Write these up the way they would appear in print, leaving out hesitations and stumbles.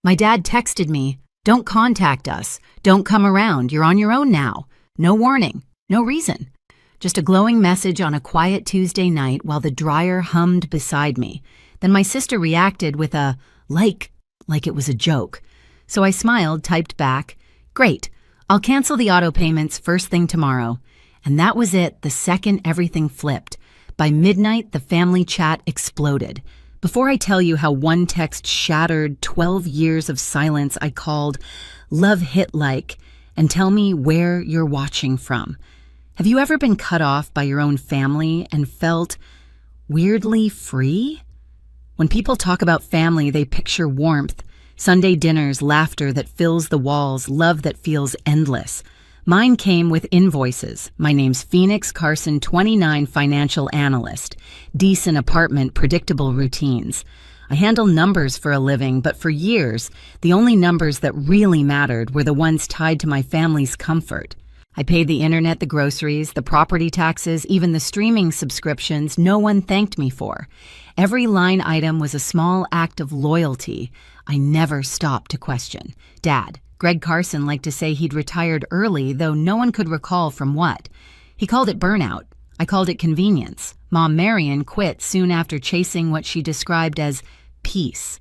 My dad texted me, "Don't contact us. Don't come around. You're on your own now." No warning, no reason. Just a glowing message on a quiet Tuesday night while the dryer hummed beside me. Then my sister reacted with a like it was a joke. So I smiled, typed back, "Great, I'll cancel the auto payments first thing tomorrow." And that was it, the second everything flipped. By midnight, the family chat exploded. Before I tell you how one text shattered 12 years of silence, I called, "Love hit like," and tell me where you're watching from. Have you ever been cut off by your own family and felt weirdly free? When people talk about family, they picture warmth, Sunday dinners, laughter that fills the walls, love that feels endless. Mine came with invoices. My name's Phoenix Carson, 29, financial analyst. Decent apartment, predictable routines. I handle numbers for a living, but for years, the only numbers that really mattered were the ones tied to my family's comfort. I paid the internet, the groceries, the property taxes, even the streaming subscriptions no one thanked me for. Every line item was a small act of loyalty I never stopped to question. Dad, Greg Carson, liked to say he'd retired early, though no one could recall from what. He called it burnout. I called it convenience. Mom Marion quit soon after chasing what she described as peace.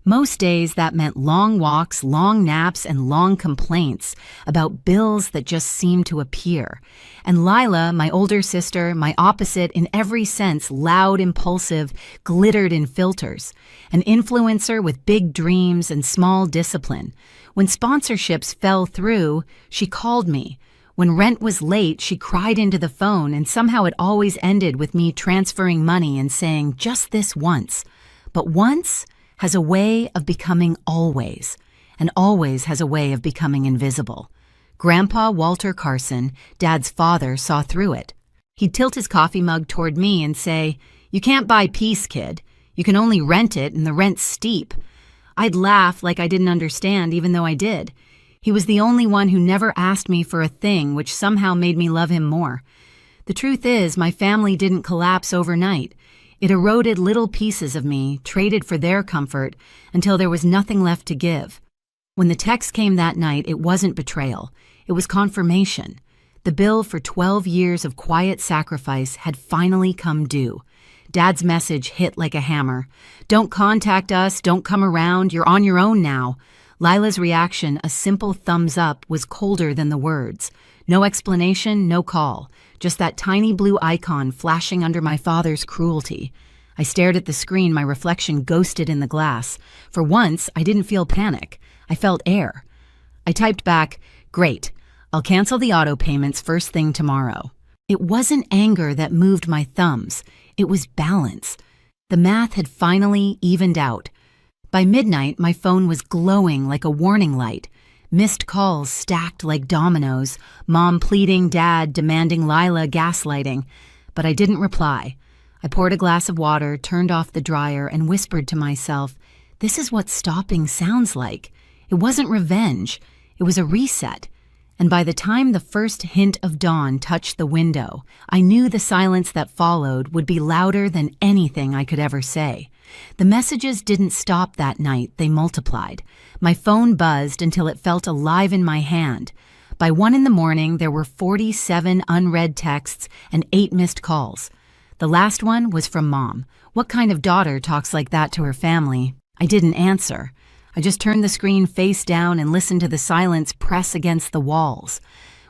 Most days that meant long walks, long naps, and long complaints about bills that just seemed to appear. And Lila, my older sister, my opposite in every sense, loud, impulsive, glittered in filters. An influencer with big dreams and small discipline. When sponsorships fell through, she called me. When rent was late, she cried into the phone, and somehow it always ended with me transferring money and saying, "Just this once." But once has a way of becoming always, and always has a way of becoming invisible. Grandpa Walter Carson, Dad's father, saw through it. He'd tilt his coffee mug toward me and say, "You can't buy peace, kid. You can only rent it, and the rent's steep." I'd laugh like I didn't understand, even though I did. He was the only one who never asked me for a thing, which somehow made me love him more. The truth is, my family didn't collapse overnight. It eroded little pieces of me, traded for their comfort, until there was nothing left to give. When the text came that night, it wasn't betrayal. It was confirmation. The bill for 12 years of quiet sacrifice had finally come due. Dad's message hit like a hammer. "Don't contact us, don't come around, you're on your own now." Lila's reaction, a simple thumbs up, was colder than the words. No explanation, no call. Just that tiny blue icon flashing under my father's cruelty. I stared at the screen, my reflection ghosted in the glass. For once, I didn't feel panic. I felt air. I typed back, "Great. I'll cancel the auto payments first thing tomorrow." It wasn't anger that moved my thumbs. It was balance. The math had finally evened out. By midnight, my phone was glowing like a warning light. Missed calls stacked like dominoes, Mom pleading, Dad demanding, Lila gaslighting. But I didn't reply. I poured a glass of water, turned off the dryer, and whispered to myself, "This is what stopping sounds like." It wasn't revenge. It was a reset. And by the time the first hint of dawn touched the window, I knew the silence that followed would be louder than anything I could ever say. The messages didn't stop that night, they multiplied. My phone buzzed until it felt alive in my hand. By 1 a.m, there were 47 unread texts and 8 missed calls. The last one was from Mom. What kind of daughter talks like that to her family? I didn't answer. I just turned the screen face down and listened to the silence press against the walls.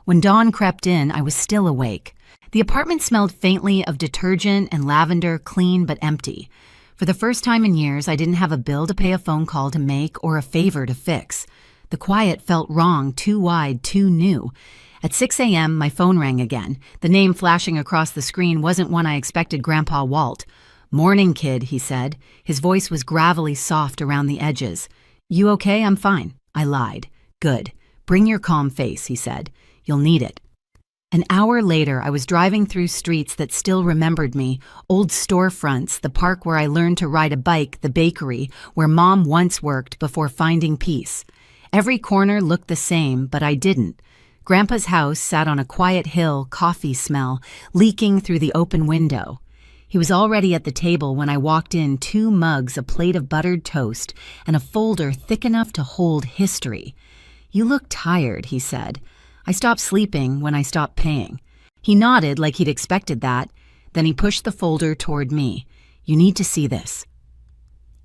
When dawn crept in, I was still awake. The apartment smelled faintly of detergent and lavender, clean but empty. For the first time in years, I didn't have a bill to pay, a phone call to make, or a favor to fix. The quiet felt wrong, too wide, too new. At 6 a.m., my phone rang again. The name flashing across the screen wasn't one I expected, Grandpa Walt. "Morning, kid," he said. His voice was gravelly soft around the edges. "You okay?" "I'm fine." I lied. "Good. Bring your calm face," he said. "You'll need it." An hour later, I was driving through streets that still remembered me, old storefronts, the park where I learned to ride a bike, the bakery, where Mom once worked before finding peace. Every corner looked the same, but I didn't. Grandpa's house sat on a quiet hill, coffee smell, leaking through the open window. He was already at the table when I walked in, 2 mugs, a plate of buttered toast, and a folder thick enough to hold history. "You look tired," he said. "I stopped sleeping when I stopped paying." He nodded like he'd expected that. Then he pushed the folder toward me. "You need to see this."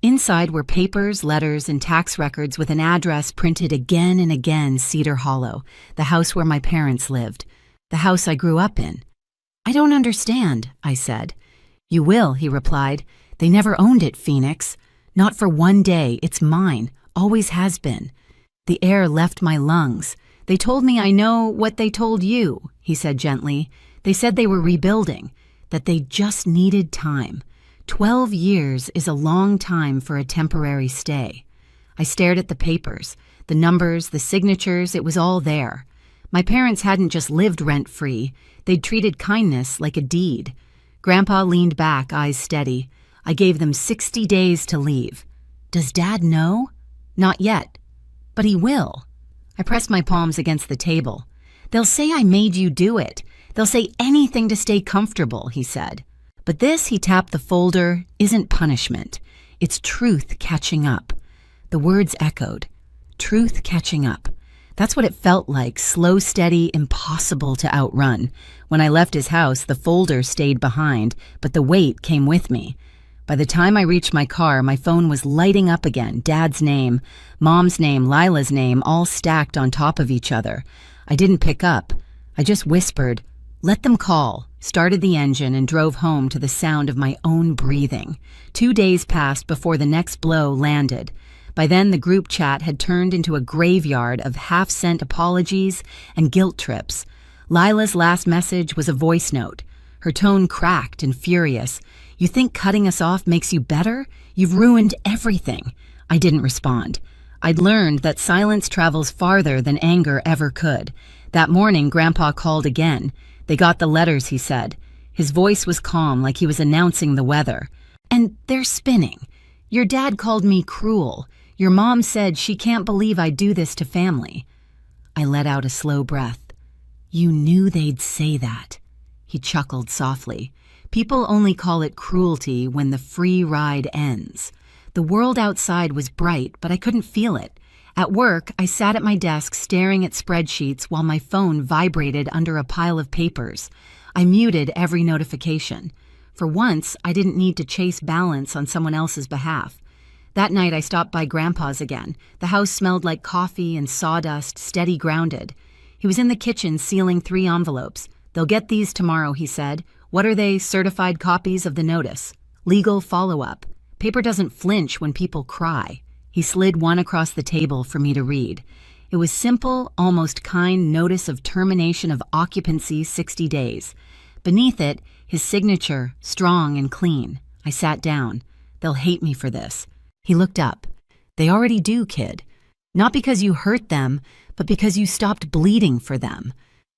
Inside were papers, letters, and tax records with an address printed again and again: Cedar Hollow, the house where my parents lived, the house I grew up in. "I don't understand," I said. "You will," he replied. "They never owned it, Phoenix. Not for one day. It's mine. Always has been." The air left my lungs. "They told me I know what they told you," he said gently. "They said they were rebuilding, that they just needed time. 12 years is a long time for a temporary stay." I stared at the papers, the numbers, the signatures. It was all there. My parents hadn't just lived rent-free. They'd treated kindness like a deed. Grandpa leaned back, eyes steady. "I gave them 60 days to leave." "Does Dad know?" "Not yet. But he will." I pressed my palms against the table. "They'll say I made you do it. They'll say anything to stay comfortable," he said. "But this," he tapped the folder, "isn't punishment. It's truth catching up." The words echoed. Truth catching up. That's what it felt like, slow, steady, impossible to outrun. When I left his house, the folder stayed behind, but the weight came with me. By the time I reached my car, my phone was lighting up again. Dad's name, Mom's name, Lila's name, all stacked on top of each other. I didn't pick up. I just whispered, "Let them call," started the engine, and drove home to the sound of my own breathing. 2 days passed before the next blow landed. By then, the group chat had turned into a graveyard of half-sent apologies and guilt trips. Lila's last message was a voice note. Her tone cracked and furious. "You think cutting us off makes you better? You've ruined everything." I didn't respond. I'd learned that silence travels farther than anger ever could. That morning, Grandpa called again. "They got the letters," he said. His voice was calm, like he was announcing the weather. "And they're spinning. Your dad called me cruel. Your mom said she can't believe I do this to family." I let out a slow breath. "You knew they'd say that." He chuckled softly. "People only call it cruelty when the free ride ends." The world outside was bright, but I couldn't feel it. At work, I sat at my desk staring at spreadsheets while my phone vibrated under a pile of papers. I muted every notification. For once, I didn't need to chase balance on someone else's behalf. That night, I stopped by Grandpa's again. The house smelled like coffee and sawdust, steady grounded. He was in the kitchen sealing 3 envelopes. "They'll get these tomorrow," he said. "What are they? Certified copies of the notice. Legal follow-up. Paper doesn't flinch when people cry." He slid one across the table for me to read. It was simple, almost kind notice of termination of occupancy 60 days. Beneath it, his signature, strong and clean. I sat down. "They'll hate me for this." He looked up. "They already do, kid. Not because you hurt them, but because you stopped bleeding for them."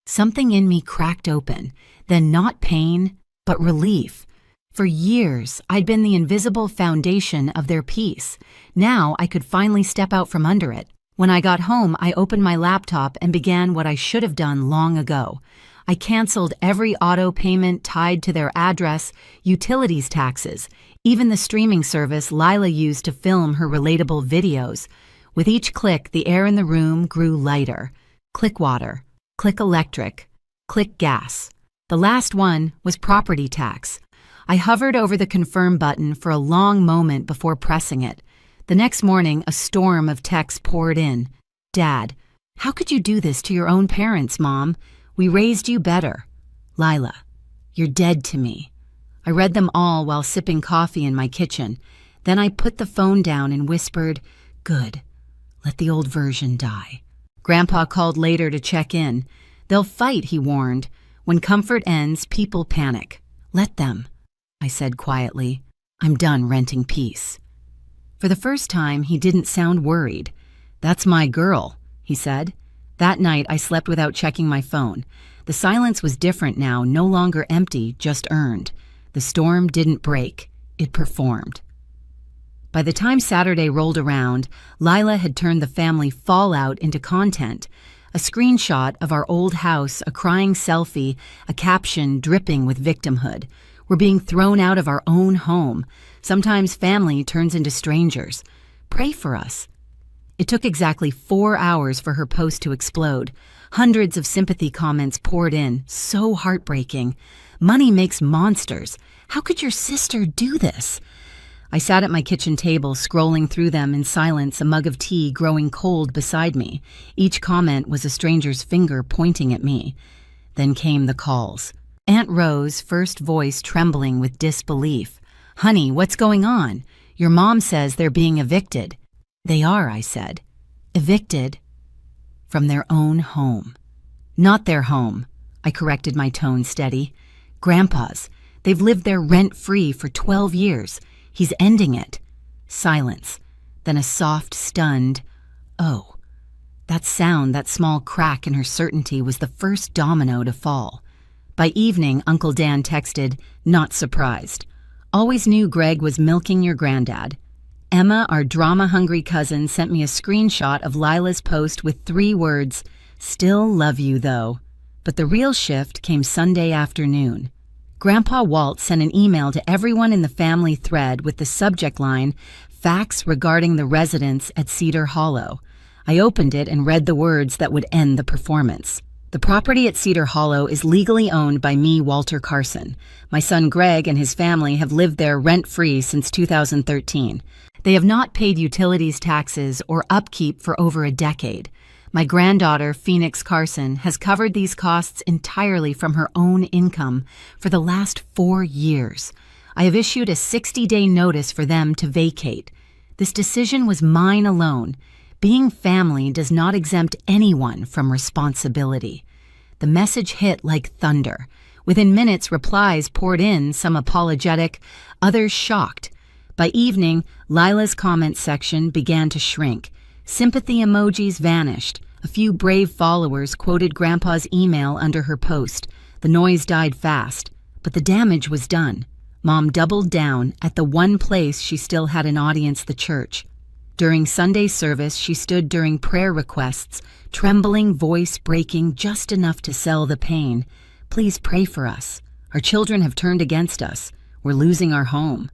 Something in me cracked open, then not pain, but relief. For years, I'd been the invisible foundation of their peace. Now I could finally step out from under it. When I got home, I opened my laptop and began what I should have done long ago. I canceled every auto payment tied to their address, utilities taxes, even the streaming service Lila used to film her relatable videos. With each click, the air in the room grew lighter. Click water, click electric, click gas. The last one was property tax. I hovered over the confirm button for a long moment before pressing it. The next morning, a storm of texts poured in. "Dad, how could you do this to your own parents, Mom? We raised you better." "Lila, you're dead to me." I read them all while sipping coffee in my kitchen. Then I put the phone down and whispered, "Good. Let the old version die." Grandpa called later to check in. "They'll fight," he warned. "When comfort ends, people panic. Let them," I said quietly. "I'm done renting peace." For the first time, he didn't sound worried. "That's my girl," he said. That night, I slept without checking my phone. The silence was different now, no longer empty, just earned. The storm didn't break. It performed. By the time Saturday rolled around, Lila had turned the family fallout into content. A screenshot of our old house, a crying selfie, a caption dripping with victimhood. We're being thrown out of our own home. Sometimes family turns into strangers. Pray for us." It took exactly 4 hours for her post to explode. Hundreds of sympathy comments poured in. So heartbreaking. "Money makes monsters. How could your sister do this?" I sat at my kitchen table, scrolling through them in silence, a mug of tea growing cold beside me. Each comment was a stranger's finger pointing at me. Then came the calls. Aunt Rose, first voice trembling with disbelief. "Honey, what's going on? Your mom says they're being evicted." "They are," I said. "Evicted?" "From their own home." "Not their home," I corrected, my tone steady. "Grandpa's. They've lived there rent-free for 12 years. He's ending it." Silence. Then a soft, stunned, "Oh." That sound, that small crack in her certainty, was the first domino to fall. By evening, Uncle Dan texted, "Not surprised. Always knew Greg was milking your granddad." Emma, our drama-hungry cousin, sent me a screenshot of Lila's post with 3 words, "Still love you, though." But the real shift came Sunday afternoon. Grandpa Walt sent an email to everyone in the family thread with the subject line, "Facts regarding the residents at Cedar Hollow." I opened it and read the words that would end the performance. "The property at Cedar Hollow is legally owned by me, Walter Carson. My son Greg and his family have lived there rent-free since 2013. They have not paid utilities taxes or upkeep for over a decade. My granddaughter, Phoenix Carson, has covered these costs entirely from her own income for the last 4 years. I have issued a 60-day notice for them to vacate. This decision was mine alone. Being family does not exempt anyone from responsibility." The message hit like thunder. Within minutes, replies poured in, some apologetic, others shocked. By evening, Lila's comment section began to shrink. Sympathy emojis vanished. A few brave followers quoted Grandpa's email under her post. The noise died fast, but the damage was done. Mom doubled down at the one place she still had an audience, the church. During Sunday service, she stood during prayer requests, trembling, voice breaking just enough to sell the pain. "Please pray for us. Our children have turned against us. We're losing our home."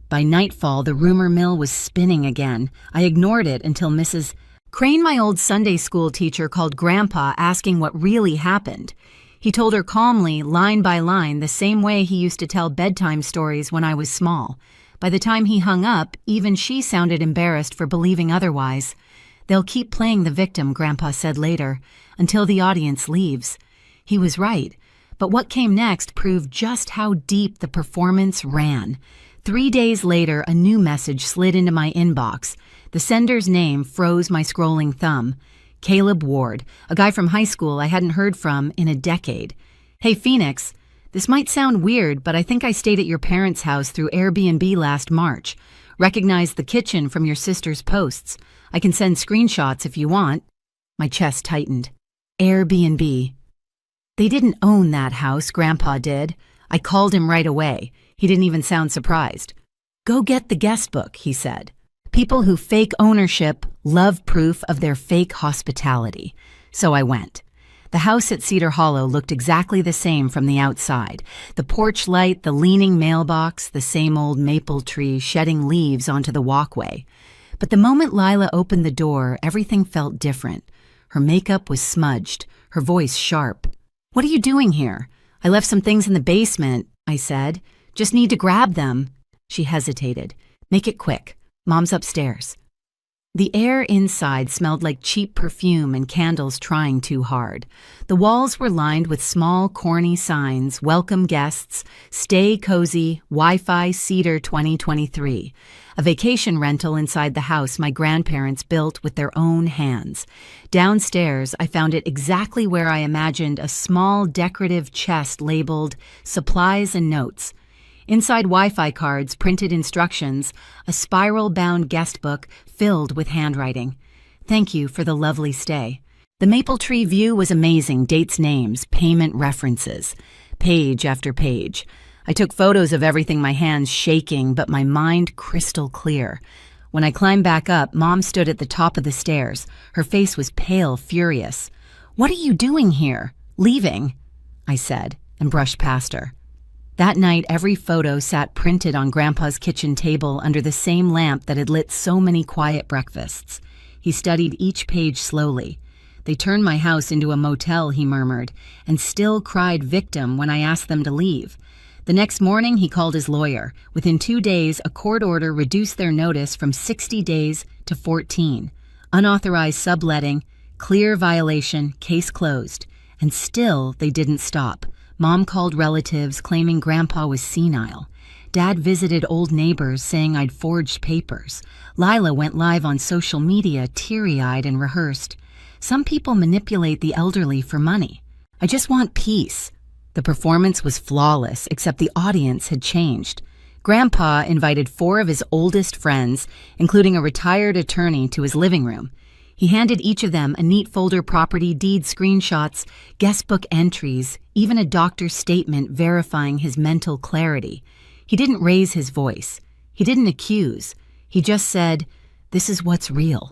By nightfall, the rumor mill was spinning again. I ignored it until Mrs. Crane, my old Sunday school teacher, called Grandpa asking what really happened. He told her calmly, line by line, the same way he used to tell bedtime stories when I was small. By the time he hung up, even she sounded embarrassed for believing otherwise. "They'll keep playing the victim," Grandpa said later, "until the audience leaves." He was right, but what came next proved just how deep the performance ran. 3 days later, a new message slid into my inbox. The sender's name froze my scrolling thumb. Caleb Ward, a guy from high school I hadn't heard from in a decade. "Hey, Phoenix, this might sound weird, but I think I stayed at your parents' house through Airbnb last March. Recognized the kitchen from your sister's posts. I can send screenshots if you want." My chest tightened. Airbnb. They didn't own that house, Grandpa did. I called him right away. He didn't even sound surprised. "Go get the guest book," he said. "People who fake ownership love proof of their fake hospitality." So I went. The house at Cedar Hollow looked exactly the same from the outside. The porch light, the leaning mailbox, the same old maple tree shedding leaves onto the walkway. But the moment Lila opened the door, everything felt different. Her makeup was smudged, her voice sharp. "What are you doing here?" "I left some things in the basement," I said. "Just need to grab them." She hesitated. "Make it quick. Mom's upstairs." The air inside smelled like cheap perfume and candles trying too hard. The walls were lined with small, corny signs, "Welcome guests, stay cozy, Wi-Fi Cedar 2023. A vacation rental inside the house my grandparents built with their own hands. Downstairs, I found it exactly where I imagined, a small decorative chest labeled "Supplies and Notes." Inside Wi-Fi cards, printed instructions, a spiral-bound guest book filled with handwriting. "Thank you for the lovely stay." The maple tree view was amazing, dates, names, payment references. Page after page. I took photos of everything, my hands shaking, but my mind crystal clear. When I climbed back up, Mom stood at the top of the stairs. Her face was pale, furious. "What are you doing here?" "Leaving," I said, and brushed past her. That night, every photo sat printed on Grandpa's kitchen table under the same lamp that had lit so many quiet breakfasts. He studied each page slowly. "They turned my house into a motel," he murmured, and still cried victim when I asked them to leave. The next morning, he called his lawyer. Within 2 days, a court order reduced their notice from 60 days to 14. Unauthorized subletting, clear violation, case closed. And still, they didn't stop. Mom called relatives, claiming Grandpa was senile. Dad visited old neighbors, saying I'd forged papers. Lila went live on social media, teary-eyed and rehearsed. "Some people manipulate the elderly for money. I just want peace." The performance was flawless, except the audience had changed. Grandpa invited 4 of his oldest friends, including a retired attorney, to his living room. He handed each of them a neat folder, property deed screenshots, guestbook entries, even a doctor's statement verifying his mental clarity. He didn't raise his voice. He didn't accuse. He just said, "This is what's real."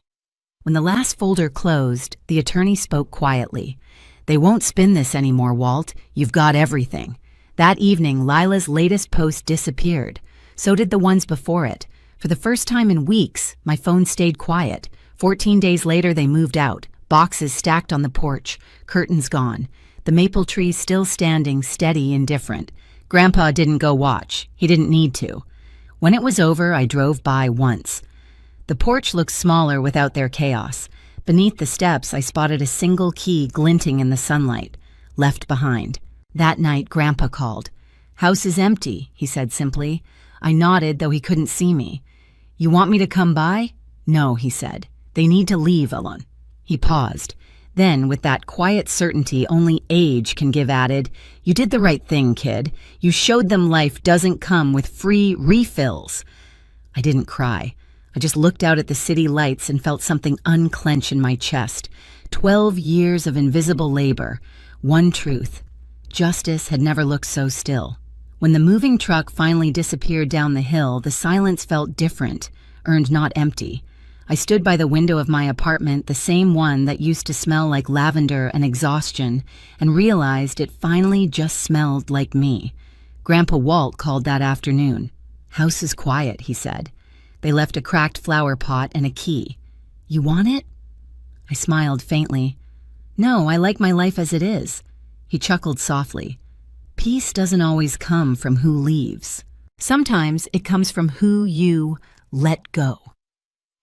When the last folder closed, the attorney spoke quietly. "They won't spin this anymore, Walt. You've got everything." That evening, Lila's latest post disappeared. So did the ones before it. For the first time in weeks, my phone stayed quiet. 14 days later, they moved out. Boxes stacked on the porch, curtains gone. The maple tree still standing, steady, indifferent. Grandpa didn't go watch. He didn't need to. When it was over, I drove by once. The porch looked smaller without their chaos. Beneath the steps, I spotted a single key glinting in the sunlight. Left behind. That night, Grandpa called. "House is empty," he said simply. I nodded, though he couldn't see me. "You want me to come by?" "No," he said. "They need to leave, Alon." He paused. Then, with that quiet certainty only age can give, added, "You did the right thing, kid. You showed them life doesn't come with free refills." I didn't cry. I just looked out at the city lights and felt something unclench in my chest. 12 years of invisible labor. One truth. Justice had never looked so still. When the moving truck finally disappeared down the hill, the silence felt different, earned not empty. I stood by the window of my apartment, the same one that used to smell like lavender and exhaustion, and realized it finally just smelled like me. Grandpa Walt called that afternoon. "House is quiet," he said. They left a cracked flower pot and a key. "You want it?" I smiled faintly. "No, I like my life as it is." He chuckled softly. "Peace doesn't always come from who leaves. Sometimes it comes from who you let go."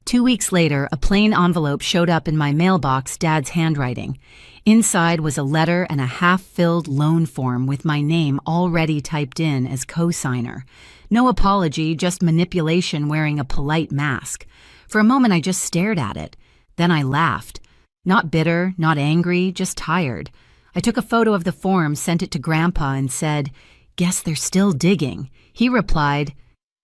2 weeks later, a plain envelope showed up in my mailbox, Dad's handwriting. Inside was a letter and a half-filled loan form with my name already typed in as co-signer. No apology, just manipulation wearing a polite mask. For a moment, I just stared at it. Then I laughed. Not bitter, not angry, just tired. I took a photo of the form, sent it to Grandpa, and said, "Guess they're still digging." He replied,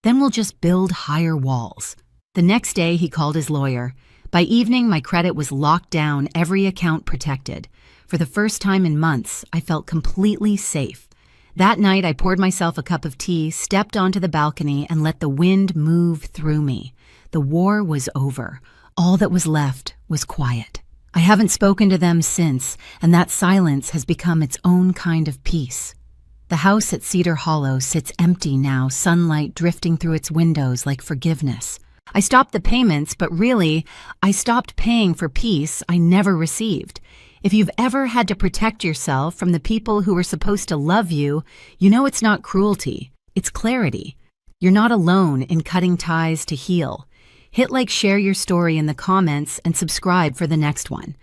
"Then we'll just build higher walls." The next day, he called his lawyer. By evening, my credit was locked down, every account protected. For the first time in months, I felt completely safe. That night, I poured myself a cup of tea, stepped onto the balcony, and let the wind move through me. The war was over. All that was left was quiet. I haven't spoken to them since, and that silence has become its own kind of peace. The house at Cedar Hollow sits empty now, sunlight drifting through its windows like forgiveness. I stopped the payments, but really, I stopped paying for peace I never received. If you've ever had to protect yourself from the people who were supposed to love you, you know it's not cruelty, it's clarity. You're not alone in cutting ties to heal. Hit like, share your story in the comments, and subscribe for the next one.